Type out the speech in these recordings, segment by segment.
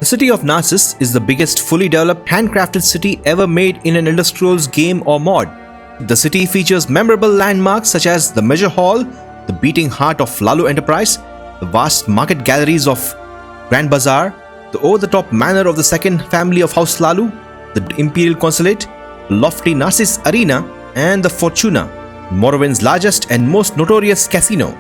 The city of Narsis is the biggest fully developed handcrafted city ever made in an Elder Scrolls game or mod. The city features memorable landmarks such as the Measure Hall, the beating heart of Hlaalu Enterprise, the vast market galleries of Grand Bazaar, the over-the-top manor of the second family of House Hlaalu, the Imperial Consulate, the lofty Narsis Arena, and the Fortuna, Morrowind's largest and most notorious casino.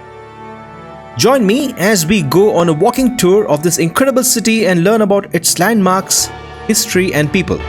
Join me as we go on a walking tour of this incredible city and learn about its landmarks, history, and people.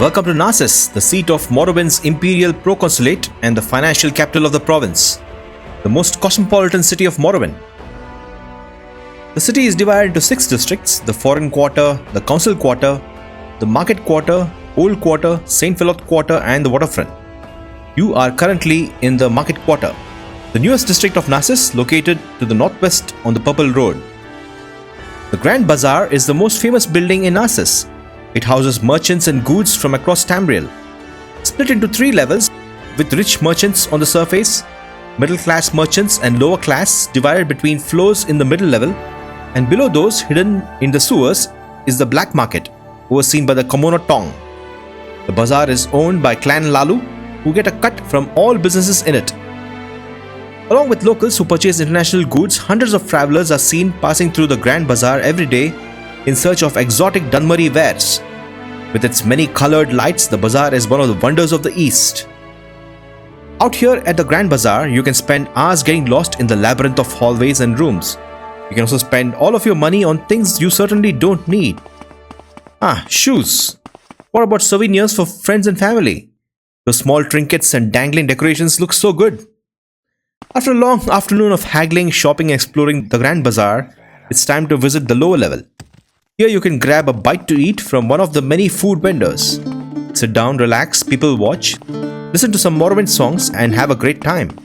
Welcome to Narsis, the seat of Morrowind's Imperial Proconsulate and the financial capital of the province, the most cosmopolitan city of Morrowind. The city is divided into 6 districts: the Foreign Quarter, the Council Quarter, the Market Quarter, Old Quarter, St. Veloth Quarter, and the Waterfront. You are currently in the Market Quarter, the newest district of Narsis, located to the northwest on the Purple Road. The Grand Bazaar is the most famous building in Narsis. It houses merchants and goods from across Tamriel, split into 3 levels, with rich merchants on the surface, middle-class merchants and lower class divided between floors in the middle level, and below those, hidden in the sewers, is the black market, overseen by the Commoner Tong. The bazaar is owned by Clan Hlaalu, who get a cut from all businesses in it. Along with locals who purchase international goods, hundreds of travelers are seen passing through the Grand Bazaar every day in search of exotic Dunmurry wares. With its many colored lights, the bazaar is one of the wonders of the East. Out here at the Grand Bazaar, you can spend hours getting lost in the labyrinth of hallways and rooms. You can also spend all of your money on things you certainly don't need. Shoes. What about souvenirs for friends and family? Those small trinkets and dangling decorations look so good. After a long afternoon of haggling, shopping, and exploring the Grand Bazaar, it's time to visit the lower level. Here you can grab a bite to eat from one of the many food vendors. Sit down, relax, people watch, listen to some Morrowind songs, and have a great time.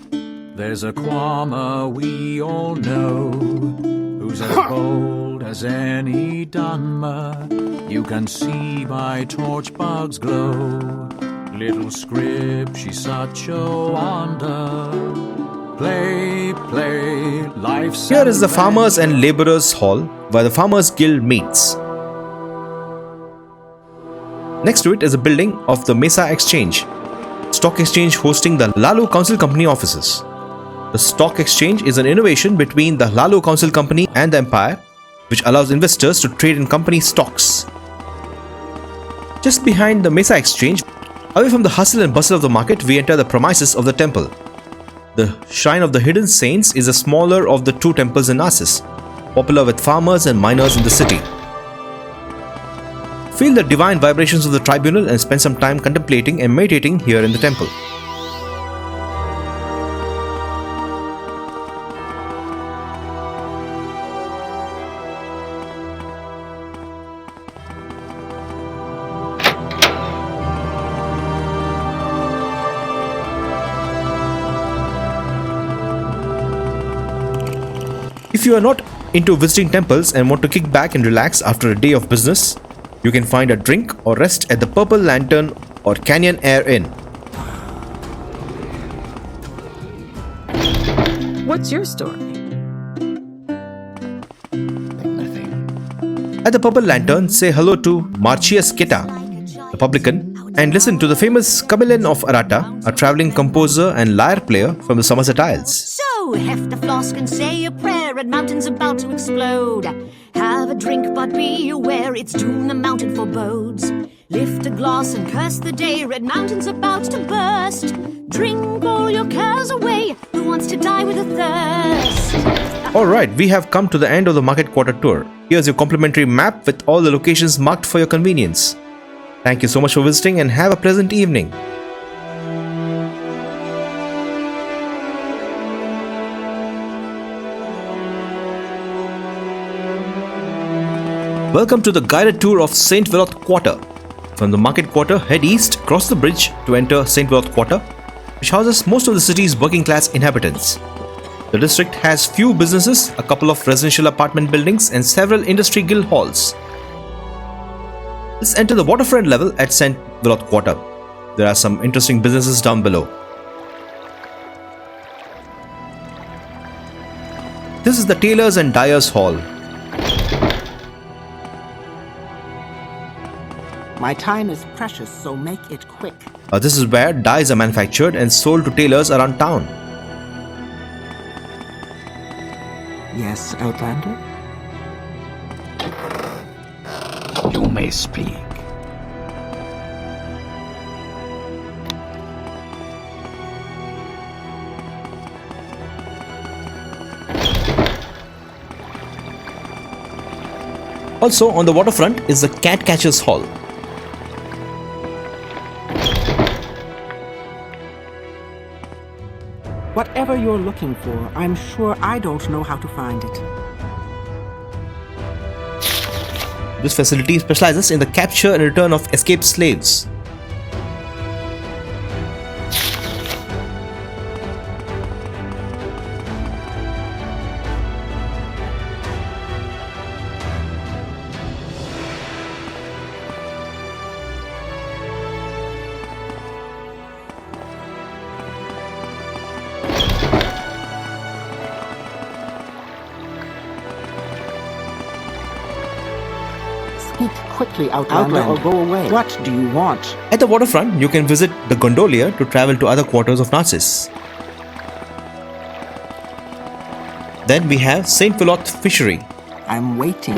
There's a Quama we all know, who's as bold as any Dunmer. You can see by torch bugs glow. Little scrib, she's such a wonder. Play, play, life's Here is the Farmers and Labourers Hall, where the Farmers Guild meets. Next to it is a building of the Mesa Exchange, stock exchange hosting the Hlaalu Council Company offices. The stock exchange is an innovation between the Hlaalu Council Company and the Empire, which allows investors to trade in company stocks. Just behind the Mesa Exchange, away from the hustle and bustle of the market, we enter the premises of the temple. The Shrine of the Hidden Saints is the smaller of the 2 temples in Narsis, popular with farmers and miners in the city. Feel the divine vibrations of the tribunal and spend some time contemplating and meditating here in the temple. If you are not into visiting temples and want to kick back and relax after a day of business, you can find a drink or rest at the Purple Lantern or Canyon Air Inn. What's your story? At the Purple Lantern, say hello to Marcius Keta, the publican, and listen to the famous Camillen of Arata, a traveling composer and lyre player from the Somerset Isles. So, heft a flask and say a prayer, Red Mountain's about to explode. Have a drink, but be aware it's doom the mountain forebodes. Lift a glass and curse the day, Red Mountain's about to burst. Drink all your cares away, who wants to die with a thirst? Alright, we have come to the end of the Market Quarter tour. Here's your complimentary map with all the locations marked for your convenience. Thank you so much for visiting and have a pleasant evening. Welcome to the guided tour of St. Veloth Quarter. From the market quarter, head east, cross the bridge to enter St. Veloth Quarter, which houses most of the city's working class inhabitants. The district has few businesses, a couple of residential apartment buildings, and several industry guild halls. Let's enter the waterfront level at St. Veloth Quarter. There are some interesting businesses down below. This is the Tailors and Dyers Hall. My time is precious, so make it quick. This is where dyes are manufactured and sold to tailors around town. Yes, Outlander? You may speak. Also on the waterfront is the Cat Catcher's Hall. Whatever you're looking for, I'm sure I don't know how to find it. This facility specializes in the capture and return of escaped slaves. Speak quickly, Outlander, or go away. What do you want? At the waterfront, you can visit the gondolier to travel to other quarters of Narsis. Then we have St. Veloth Fishery. I'm waiting.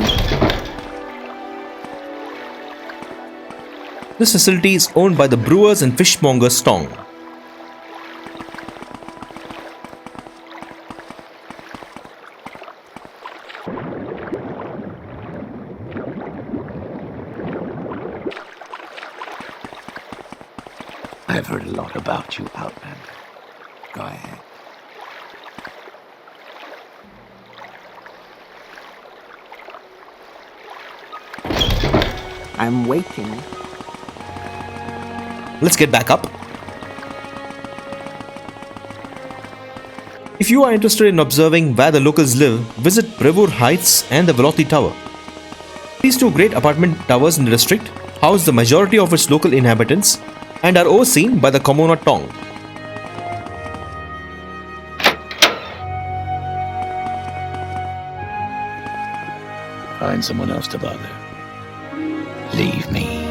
This facility is owned by the Brewers and Fishmongers Tong. I've heard a lot about you, Outlander. Go ahead. I'm waiting. Let's get back up. If you are interested in observing where the locals live, visit Brevur Heights and the Velothi Tower. These two great apartment towers in the district house the majority of its local inhabitants and are overseen by the Commoner Tong. Find someone else to bother. Leave me.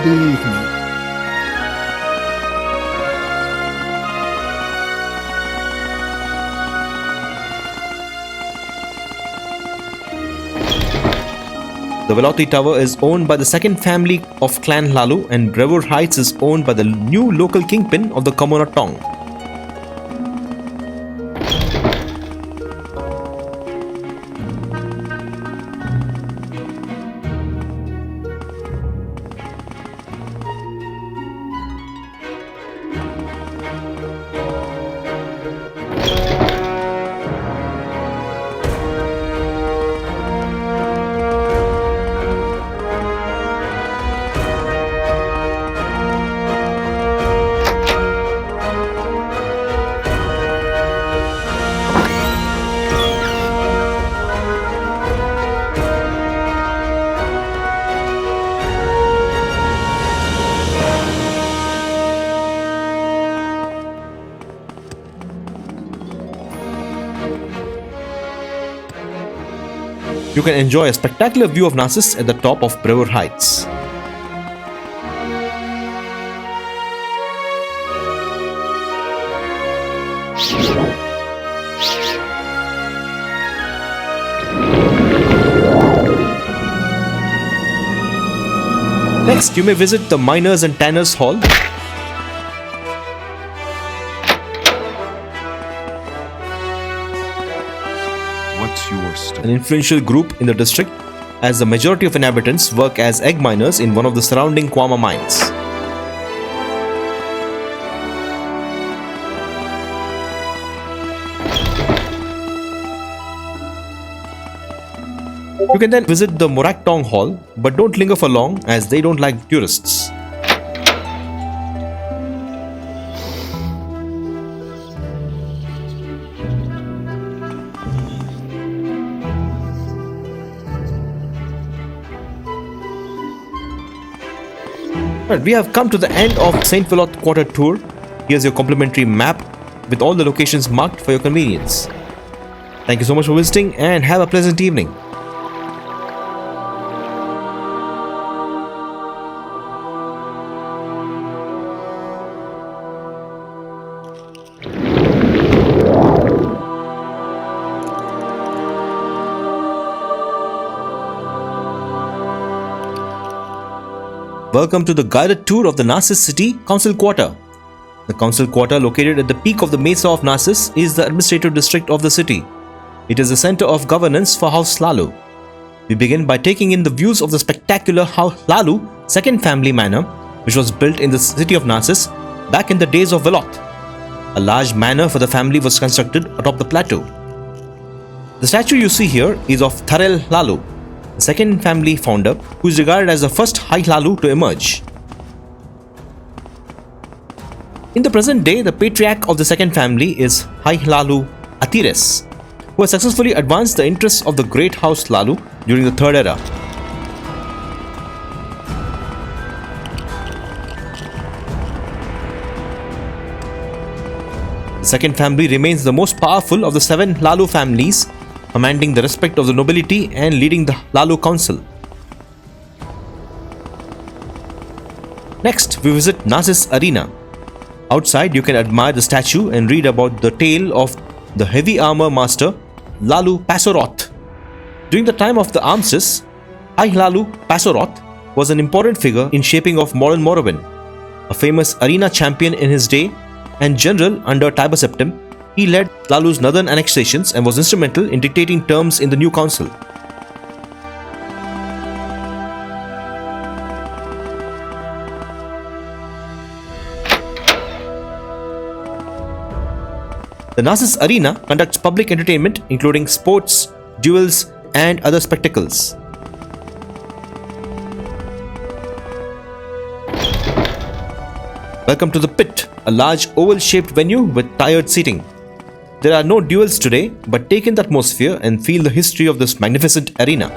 Leave me. The Velothi Tower is owned by the second family of Clan Hlaalu, and Brevur Heights is owned by the new local kingpin of the Commoner Tong. You can enjoy a spectacular view of Narsis at the top of Brevur Heights. Next, you may visit the Miners and Tanners Hall. What's your story? An influential group in the district. as the majority of inhabitants work as egg miners in one of the surrounding Kwama mines. You can then visit the Moraktong Hall, but don't linger for long as they don't like tourists. Right, we have come to the end of St. Veloth Quarter tour. Here's your complimentary map with all the locations marked for your convenience. Thank you so much for visiting and have a pleasant evening. Welcome to the guided tour of the Narsis City Council Quarter. The Council Quarter, located at the peak of the Mesa of Narsis, is the administrative district of the city. It is the center of governance for House Hlaalu. We begin by taking in the views of the spectacular House Hlaalu second family manor, which was built in the city of Narsis back in the days of Veloth. A large manor for the family was constructed atop the plateau. The statue you see here is of Tamriel Rebuilt, the second family founder, who is regarded as the first High Hlaalu to emerge. In the present day, the patriarch of the second family is High Hlaalu Atires, who has successfully advanced the interests of the Great House Hlaalu during the Third Era. The second family remains the most powerful of the 7 Hlaalu families, commanding the respect of the nobility and leading the Hlaalu Council. Next, we visit Narsis Arena. Outside, you can admire the statue and read about the tale of the heavy armor master Hlaalu Pasoroth. During the time of the armistice, High Hlaalu Pasoroth was an important figure in shaping of modern Morrowind. A famous arena champion in his day and general under Tiber Septim, he led Hlaalu's northern annexations and was instrumental in dictating terms in the new council. The Narsis Arena conducts public entertainment including sports, duels, and other spectacles. Welcome to the Pit, a large oval-shaped venue with tiered seating. There are no duels today, but take in the atmosphere and feel the history of this magnificent arena.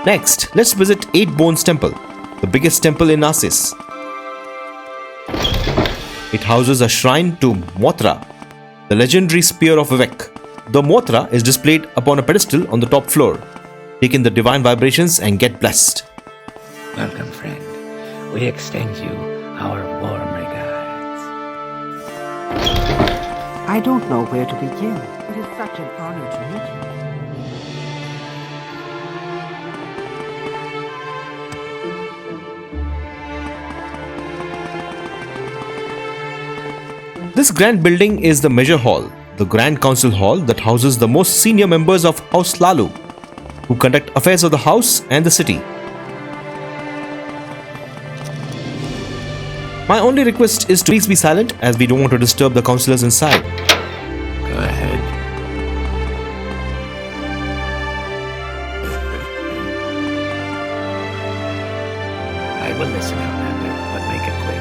Next, let's visit Eight Bones Temple, the biggest temple in Narsis. It houses a shrine to Mothra, the legendary spear of Vivek. The Mothra is displayed upon a pedestal on the top floor. Take in the divine vibrations and get blessed. Welcome, friend. We extend you our warm regards. I don't know where to begin. It is such an honor to meet you. This grand building is the Measure Hall, the Grand Council Hall that houses the most senior members of House Hlaalu, who conduct affairs of the house and the city. My only request is to please be silent, as we don't want to disturb the councillors inside. Go ahead. I will listen, Outlander, but make it quick.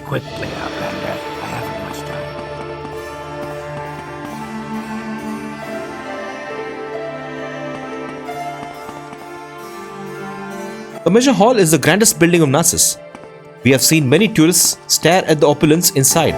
Quickly, Outlander. I haven't much time. The Measure Hall is the grandest building of Narsis. We have seen many tourists stare at the opulence inside.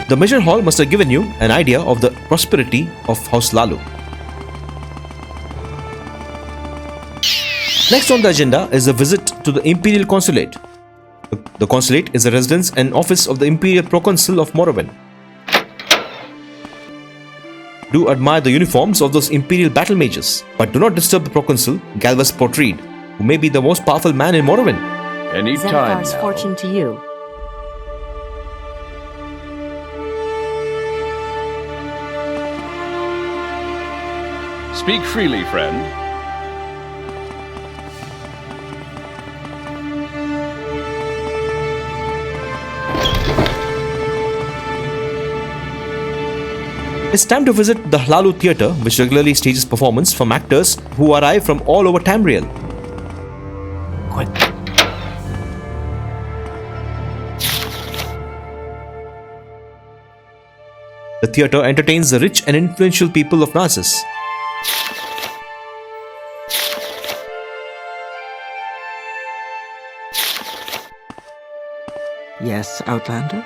The Measure Hall must have given you an idea of the prosperity of House Hlaalu. Next on the agenda is a visit to the Imperial Consulate. The Consulate is a residence and office of the Imperial Proconsul of Morrowind. Do admire the uniforms of those Imperial battle mages, but do not disturb the Proconsul, Galvas Portreed, who may be the most powerful man in Morrowind. Any time Zenithar's now. fortune to you. Speak freely, friend. It's time to visit the Hlaalu Theatre, which regularly stages performance from actors who arrive from all over Tamriel. Quick. The theatre entertains the rich and influential people of Narsis. Yes, Outlander?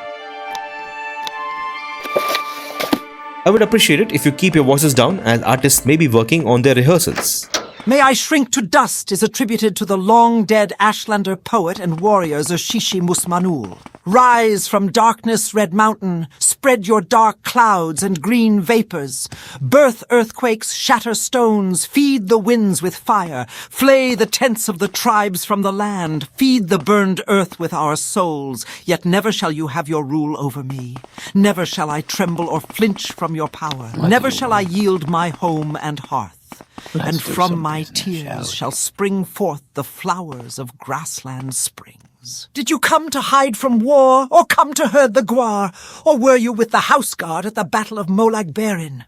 I would appreciate it if you keep your voices down, as artists may be working on their rehearsals. May I Shrink to Dust is attributed to the long-dead Ashlander poet and warrior Zershishi Musmanul. Rise from darkness, Red Mountain, spread your dark clouds and green vapors. Birth earthquakes, shatter stones, feed the winds with fire. Flay the tents of the tribes from the land, feed the burned earth with our souls. Yet never shall you have your rule over me. Never shall I tremble or flinch from your power. Never shall I yield my home and hearth. And from my tears shall spring forth the flowers of grassland springs. Did you come to hide from war, or come to herd the guar, or were you with the house guard at the battle of Molag Berin?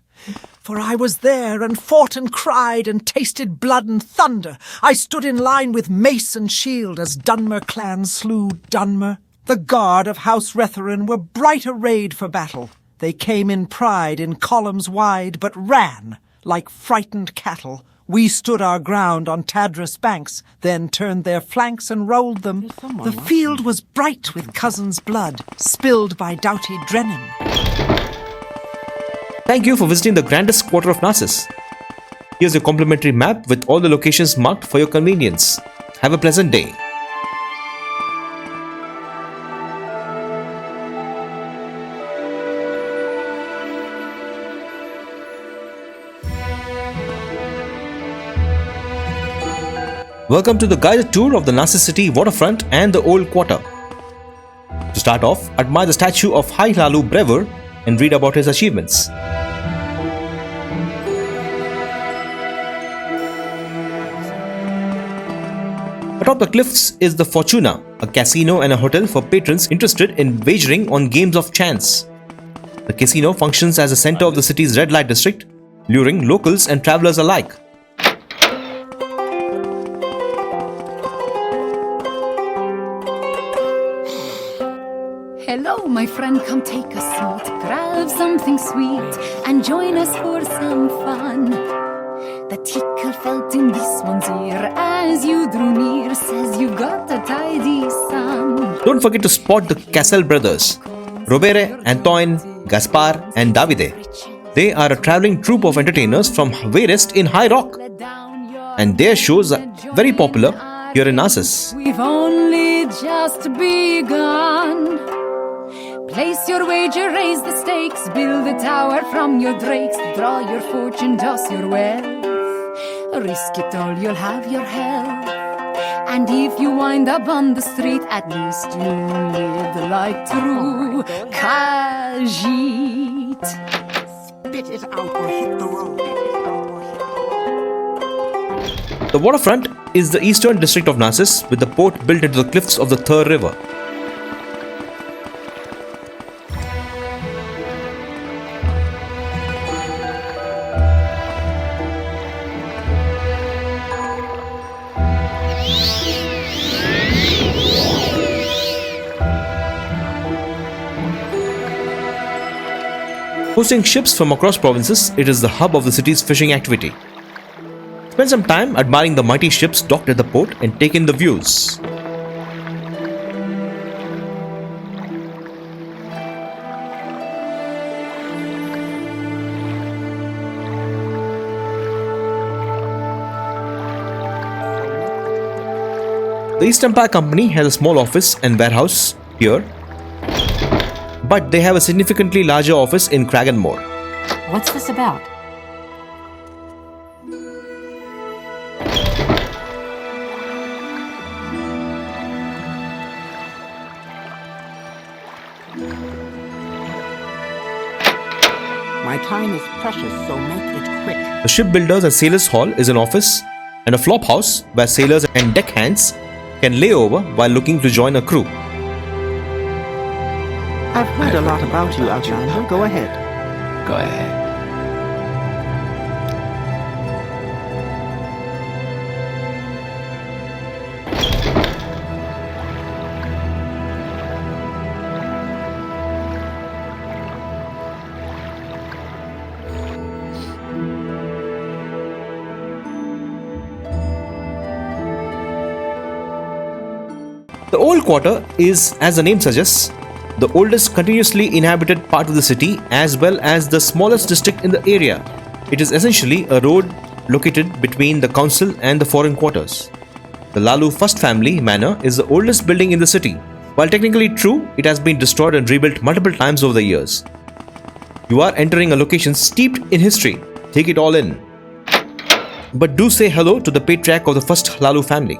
For I was there, and fought and cried, and tasted blood and thunder. I stood in line with mace and shield as Dunmer clan slew Dunmer. The guard of House Retherin were bright arrayed for battle. They came in pride in columns wide, but ran like frightened cattle. We stood our ground on Tadris banks, then turned their flanks and rolled them. The field was bright with cousins' blood, spilled by doughty Drennan. Thank you for visiting the grandest quarter of Narsis. Here's a complimentary map with all the locations marked for your convenience. Have a pleasant day. Welcome to the guided tour of the Narsis City, Waterfront and the Old Quarter. To start off, admire the statue of High Hlaalu Brever and read about his achievements. Atop the cliffs is the Fortuna, a casino and a hotel for patrons interested in wagering on games of chance. The casino functions as the center of the city's red light district, luring locals and travelers alike. Hello, my friend, come take a seat, grab something sweet, and join us for some fun. The tickle felt in this one's ear as you drew near, says you got a tidy sum. Don't forget to spot the Cassel brothers, Robert, Antoine, Gaspar, and Davide. They are a traveling troupe of entertainers from Wayrest in High Rock, and their shows are very popular here in Narsis. We've only just begun. Place your wager, raise the stakes, build a tower from your drakes, draw your fortune, toss your wealth. Risk it all, you'll have your health. And if you wind up on the street, at least you lived like true Khajiit. Spit it out or hit the road. The Waterfront is the eastern district of Narsis, with the port built into the cliffs of the Thur River. Hosting ships from across provinces, it is the hub of the city's fishing activity. Spend some time admiring the mighty ships docked at the port and take in the views. The East Empire Company has a small office and warehouse here, but they have a significantly larger office in Kraganmore. What's this about? My time is precious, so make it quick. The Shipbuilders and Sailors Hall is an office and a flop house where sailors and deckhands can lay over while looking to join a crew. I've heard a lot about you, Outlander. Go ahead. Go ahead. The Old Quarter is, as the name suggests, the oldest continuously inhabited part of the city as well as the smallest district in the area. It is essentially a road located between the council and the foreign quarters. The Hlaalu First Family Manor is the oldest building in the city. While technically true, it has been destroyed and rebuilt multiple times over the years. You are entering a location steeped in history. Take it all in. But do say hello to the patriarch of the First Hlaalu family.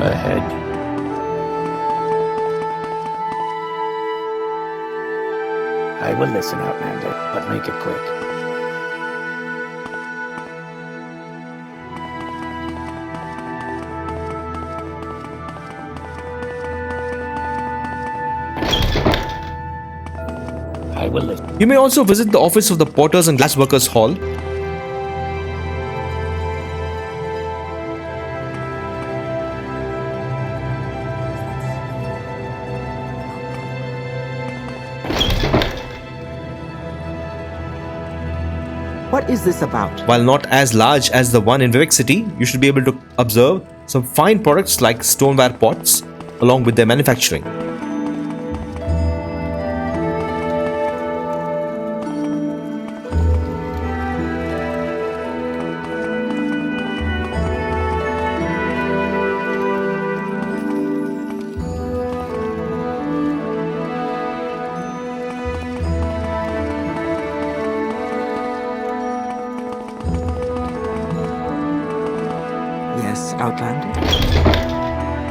Ahead. I will listen, Outlander, but make it quick. I will listen. You may also visit the office of the Potters and Glassworkers Hall. What is this about? While not as large as the one in Vivek City, you should be able to observe some fine products like stoneware pots along with their manufacturing. Yes, Outlander?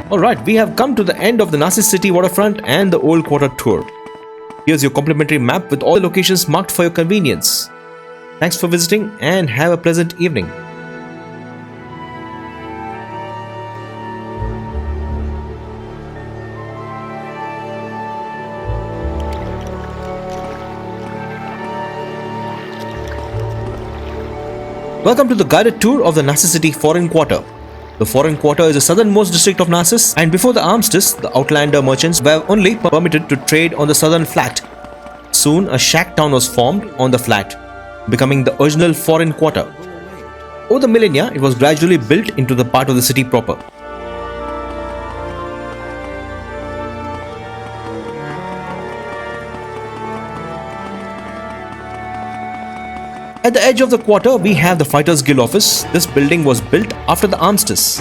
Alright, we have come to the end of the Narsis City Waterfront and the Old Quarter tour. Here's your complimentary map with all the locations marked for your convenience. Thanks for visiting and have a pleasant evening. Welcome to the guided tour of the Narsis City Foreign Quarter. The Foreign Quarter is the southernmost district of Narsis, and before the armistice, the Outlander merchants were only permitted to trade on the southern flat. Soon, a shack town was formed on the flat, becoming the original Foreign Quarter. Over the millennia, it was gradually built into the part of the city proper. At the edge of the quarter, we have the Fighters Guild office. This building was built after the armistice.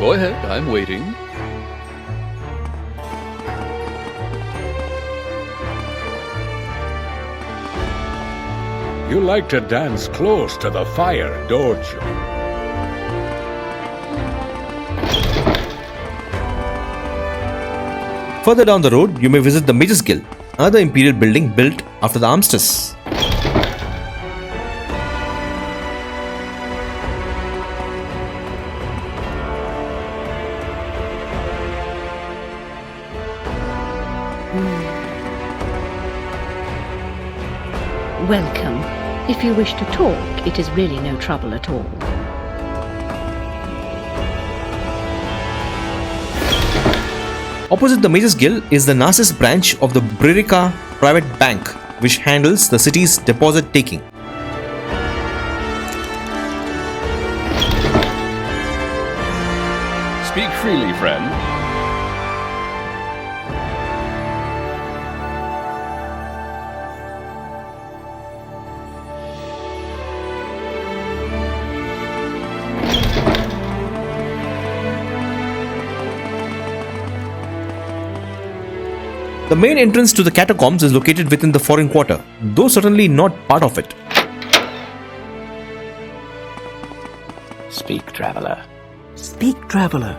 Go ahead, I'm waiting. You like to dance close to the fire, don't you? Further down the road, you may visit the Mages Guild, another imperial building built after the armistice. Welcome. If you wish to talk, it is really no trouble at all. Opposite the Mages Guild is the Narsis branch of the Bririca Private Bank, which handles the city's deposit taking. Speak freely, friend. The main entrance to the catacombs is located within the Foreign Quarter, though certainly not part of it. Speak, traveler. Speak, traveler.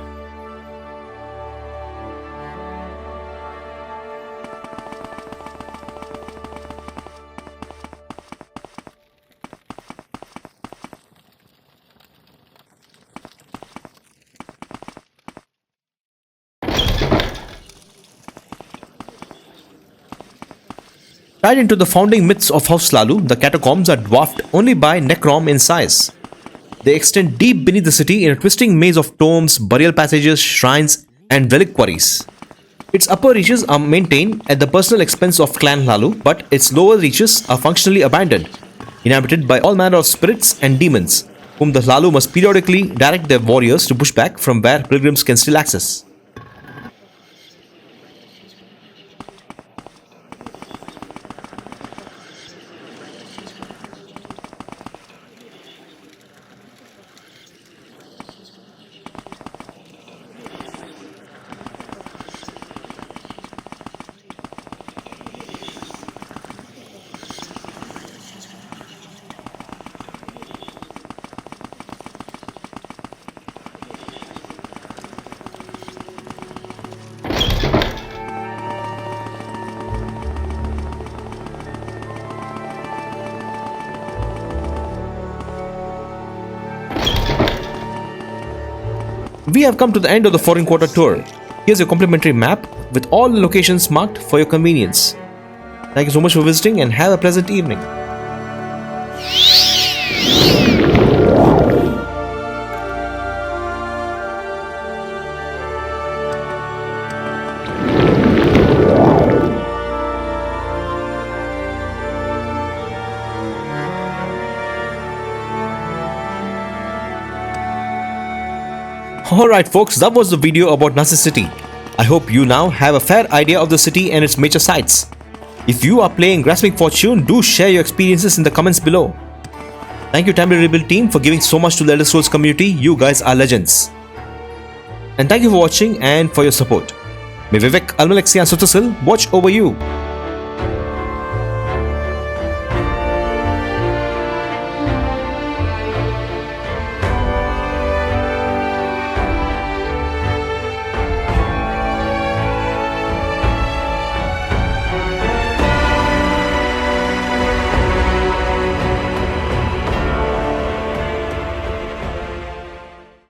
Tied into the founding myths of House Hlaalu, the catacombs are dwarfed only by Necrom in size. They extend deep beneath the city in a twisting maze of tombs, burial passages, shrines, and relic quarries. Its upper reaches are maintained at the personal expense of Clan Hlaalu, but its lower reaches are functionally abandoned, inhabited by all manner of spirits and demons, whom the Hlaalu must periodically direct their warriors to push back from where pilgrims can still access. We have come to the end of the Foreign Quarter tour. Here's your complimentary map with all the locations marked for your convenience. Thank you so much for visiting and have a pleasant evening. Alright folks, that was the video about Narsis City. I hope you now have a fair idea of the city and its major sites. If you are playing Grasping Fortune, do share your experiences in the comments below. Thank you Tamriel Rebuilt team for giving so much to the Elder Scrolls community. You guys are legends. And thank you for watching and for your support. May Vivek Almalexia Sutasil watch over you.